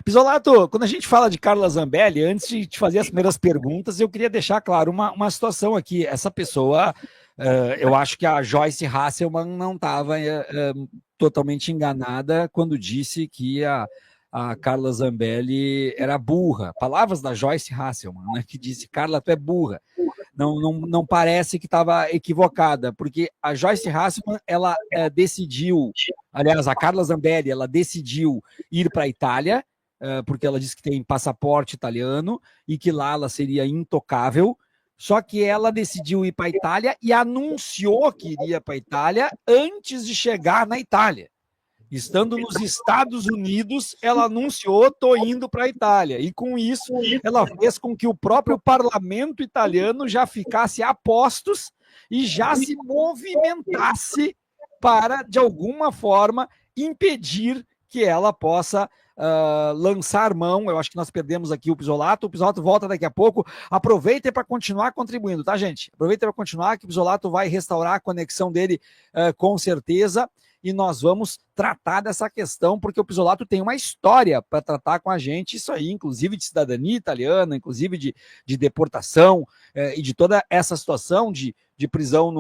Pisolato, quando a gente fala de Carla Zambelli, antes de te fazer as primeiras perguntas, eu queria deixar claro uma situação aqui. Essa pessoa, eu acho que a Joyce Hasselman não estava totalmente enganada quando disse que a Carla Zambelli era burra. Palavras da Joyce Hasselman, né, que disse: Carla, tu é burra. Não parece que estava equivocada, porque a Joyce Hasselman, ela decidiu, aliás, a Carla Zambelli, ela decidiu ir para a Itália, porque ela disse que tem passaporte italiano e que lá ela seria intocável, só que ela decidiu ir para a Itália e anunciou que iria para a Itália antes de chegar na Itália. Estando nos Estados Unidos, ela anunciou: estou indo para a Itália. E com isso, ela fez com que o próprio parlamento italiano já ficasse a postos e já se movimentasse para, de alguma forma, impedir que ela possa lançar mão. Eu acho que nós perdemos aqui o Pisolato volta daqui a pouco. Aproveitem para continuar contribuindo, tá, gente? Aproveitem para continuar, que o Pisolato vai restaurar a conexão dele com certeza. E nós vamos tratar dessa questão, porque o Pisolato tem uma história para tratar com a gente, isso aí, inclusive de cidadania italiana, inclusive de deportação, e de toda essa situação de prisão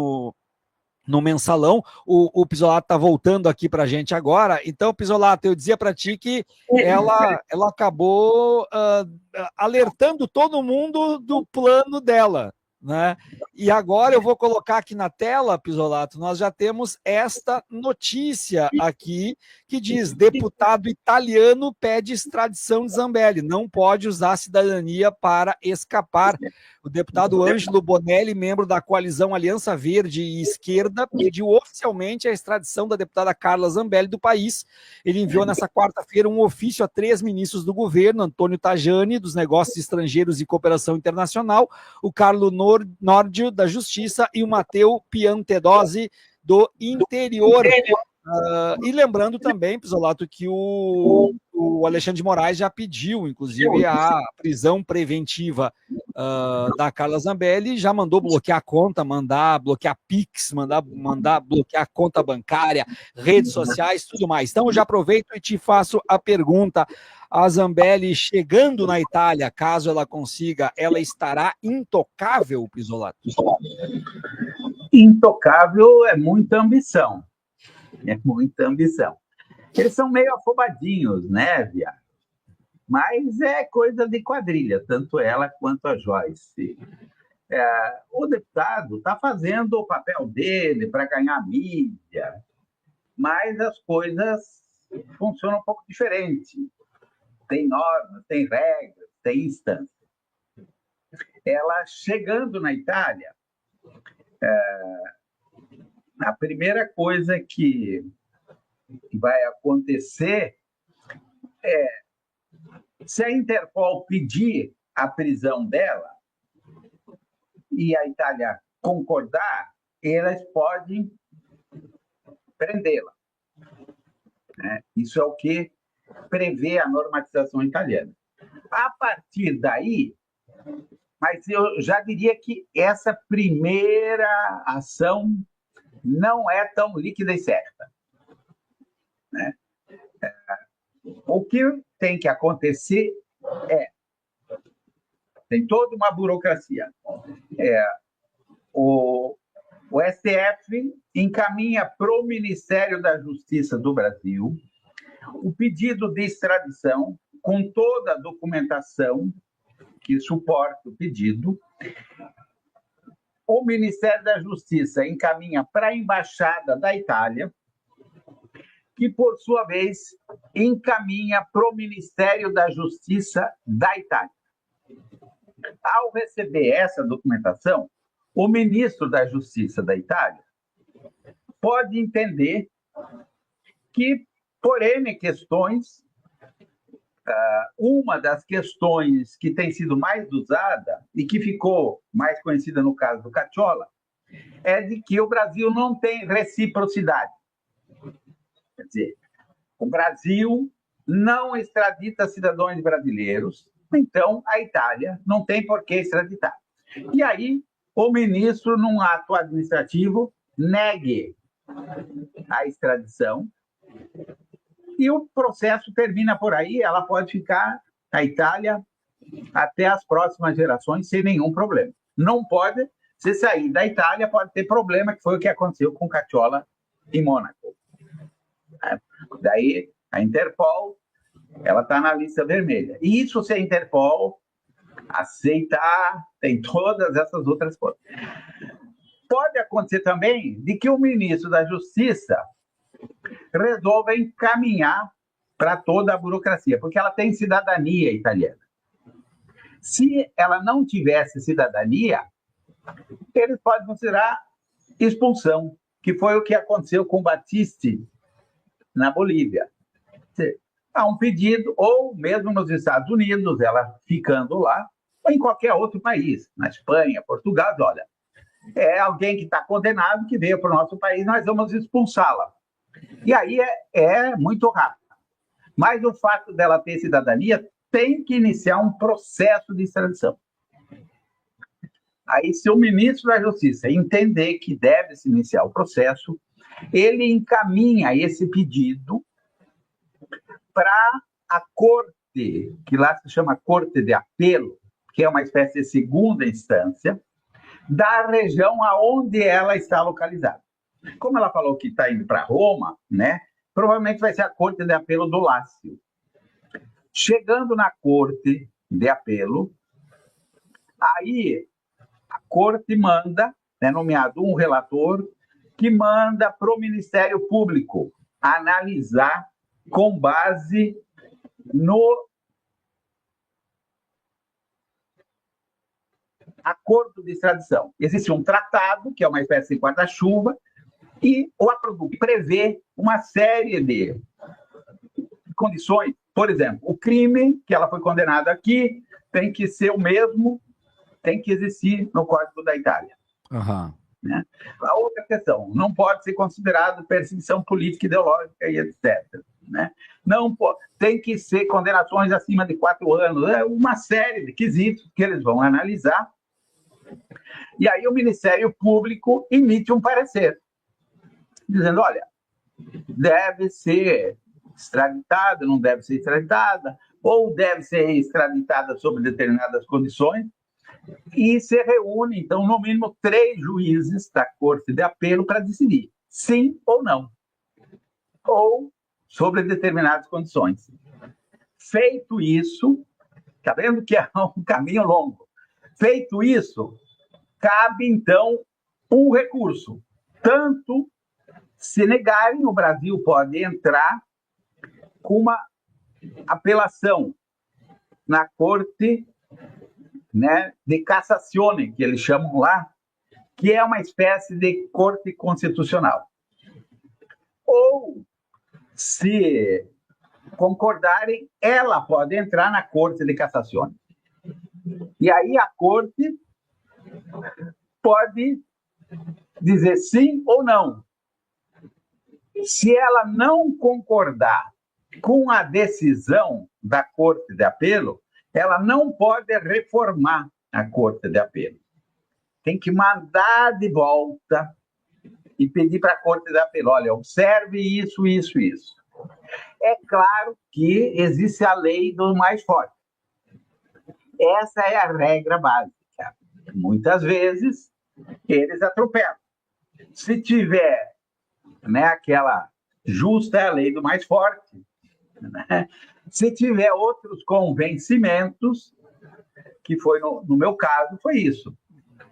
no mensalão. O Pisolato está voltando aqui para a gente agora. Então, Pisolato, eu dizia para ti que ela acabou alertando todo mundo do plano dela, né? E agora eu vou colocar aqui na tela, Pisolato, nós já temos esta notícia aqui que diz: deputado italiano pede extradição de Zambelli, não pode usar a cidadania para escapar. O deputado Ângelo Bonelli, membro da coalizão Aliança Verde e Esquerda, pediu oficialmente a extradição da deputada Carla Zambelli do país. Ele enviou nessa quarta-feira um ofício a 3 ministros do governo: Antônio Tajani, dos Negócios Estrangeiros e Cooperação Internacional, o Carlo Nordio, da Justiça, e o Matteo Piantedosi, do Interior. E lembrando também, Pisolato, que o Alexandre de Moraes já pediu, inclusive, a prisão preventiva da Carla Zambelli, já mandou bloquear a conta, mandar bloquear Pix, mandar bloquear a conta bancária, redes sociais, tudo mais. Então, eu já aproveito e te faço a pergunta: a Zambelli, chegando na Itália, caso ela consiga, ela estará intocável, Pisolato? Intocável é muita ambição. É muita ambição. Eles são meio afobadinhos, né, Viado? Mas é coisa de quadrilha, tanto ela quanto a Joyce. O deputado está fazendo o papel dele para ganhar mídia, mas as coisas funcionam um pouco diferente. Tem normas, tem regras, tem instâncias. Ela chegando na Itália, a primeira coisa que vai acontecer é, se a Interpol pedir a prisão dela e a Itália concordar, elas podem prendê-la. Isso é o que prevê a normatização italiana. A partir daí, mas eu já diria que essa primeira ação não é tão líquida e certa, né? O que tem que acontecer tem toda uma burocracia. O STF encaminha para o Ministério da Justiça do Brasil o pedido de extradição com toda a documentação que suporta o pedido. O Ministério da Justiça encaminha para a Embaixada da Itália, que, por sua vez, encaminha para o Ministério da Justiça da Itália. Ao receber essa documentação, o ministro da Justiça da Itália pode entender que, por N questões, uma das questões que tem sido mais usada e que ficou mais conhecida no caso do Cacciola é de que o Brasil não tem reciprocidade. Quer dizer, o Brasil não extradita cidadãos brasileiros, então a Itália não tem por que extraditar. E aí, o ministro, num ato administrativo, negue a extradição e o processo termina por aí, ela pode ficar na Itália até as próximas gerações sem nenhum problema. Não pode, se sair da Itália, pode ter problema, que foi o que aconteceu com Cacciola em Mônaco. Daí, a Interpol, ela está na lista vermelha. E isso se a Interpol aceitar, tem todas essas outras coisas. Pode acontecer também de que o ministro da Justiça resolva encaminhar para toda a burocracia, porque ela tem cidadania italiana. Se ela não tivesse cidadania, eles podem considerar expulsão, que foi o que aconteceu com Battisti na Bolívia. Há um pedido, ou mesmo nos Estados Unidos, ela ficando lá, ou em qualquer outro país, na Espanha, Portugal, olha, é alguém que está condenado, que veio para o nosso país, nós vamos expulsá-la. E aí é muito rápido. Mas o fato dela ter cidadania tem que iniciar um processo de extradição. Aí, se o ministro da Justiça entender que deve se iniciar o processo, ele encaminha esse pedido para a corte, que lá se chama Corte de Apelo, que é uma espécie de segunda instância, da região aonde ela está localizada. Como ela falou que está indo para Roma, né? Provavelmente vai ser a Corte de Apelo do Lácio. Chegando na Corte de Apelo, aí a Corte manda, é nomeado um relator, que manda para o Ministério Público analisar com base no acordo de extradição. Existe um tratado, que é uma espécie de guarda-chuva, e o acordo prevê uma série de condições. Por exemplo, o crime que ela foi condenada aqui tem que ser o mesmo, tem que existir no Código da Itália. Uhum. Né? A outra questão, não pode ser considerado perseguição política, ideológica e etc. Né? Não pode, tem que ser condenações acima de 4 anos, uma série de quesitos que eles vão analisar. E aí o Ministério Público emite um parecer, dizendo, olha, deve ser extraditada, não deve ser extraditada, ou deve ser extraditada sob determinadas condições, e se reúne, então, no mínimo 3 juízes da Corte de Apelo para decidir sim ou não, ou sobre determinadas condições. Feito isso, está vendo que é um caminho longo, feito isso, cabe, então, um recurso. Tanto, se negarem, o Brasil pode entrar com uma apelação na Corte, né, de Cassazione, que eles chamam lá, que é uma espécie de Corte Constitucional. Ou, se concordarem, ela pode entrar na Corte de Cassazione. E aí a Corte pode dizer sim ou não. Se ela não concordar com a decisão da Corte de Apelo, ela não pode reformar a Corte de Apelo. Tem que mandar de volta e pedir para a Corte de Apelo, olha, observe isso, isso, isso. É claro que existe a lei do mais forte. Essa é a regra básica. Muitas vezes, eles atropelam. Se tiver, né, aquela justa lei do mais forte, né? Se tiver outros convencimentos, que foi no meu caso, foi isso.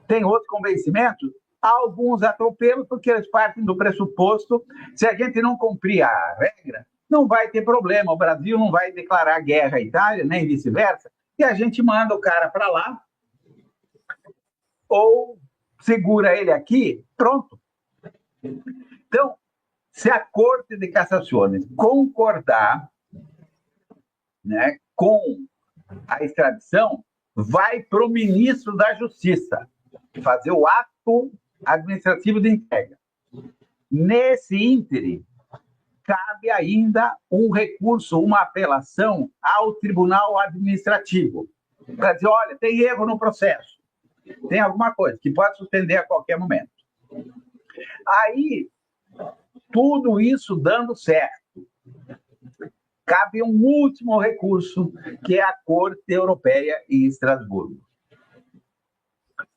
Tem outros convencimentos, alguns atropelos, porque eles partem do pressuposto, se a gente não cumprir a regra, não vai ter problema, o Brasil não vai declarar guerra à Itália, nem vice-versa, e a gente manda o cara para lá, ou segura ele aqui, pronto. Então, se a Corte de Cassazione concordar, né, com a extradição, vai para o ministro da Justiça fazer o ato administrativo de entrega. Nesse ínterim, cabe ainda um recurso, uma apelação ao Tribunal Administrativo, para dizer, olha, tem erro no processo, tem alguma coisa que pode suspender a qualquer momento. Aí, tudo isso dando certo, cabe um último recurso, que é a Corte Europeia em Estrasburgo.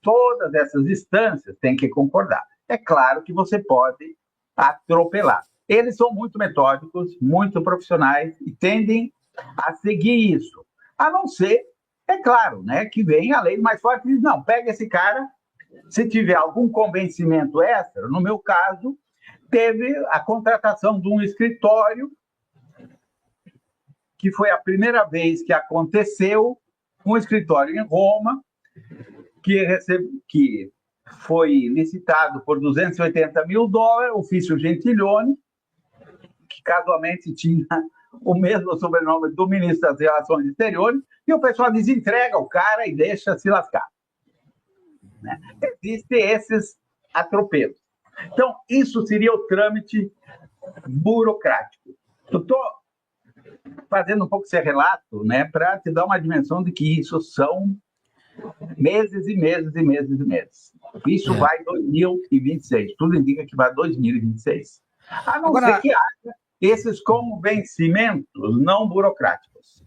Todas essas instâncias têm que concordar. É claro que você pode atropelar. Eles são muito metódicos, muito profissionais e tendem a seguir isso. A não ser, é claro, né, que vem a lei mais forte e diz, não, pega esse cara, se tiver algum convencimento extra, no meu caso, teve a contratação de um escritório, que foi a primeira vez que aconteceu, um escritório em Roma, que foi licitado por $280 mil, ofício Gentiloni, que casualmente tinha o mesmo sobrenome do ministro das Relações Exteriores, e o pessoal desentrega o cara e deixa se lascar. Né? Existem esses atropelos. Então, isso seria o trâmite burocrático. Eu estou fazendo um pouco esse relato, né, para te dar uma dimensão de que isso são meses e meses e meses e meses. Isso vai 2026. Tudo indica que vai 2026. A não ser que haja esses convencimentos não burocráticos.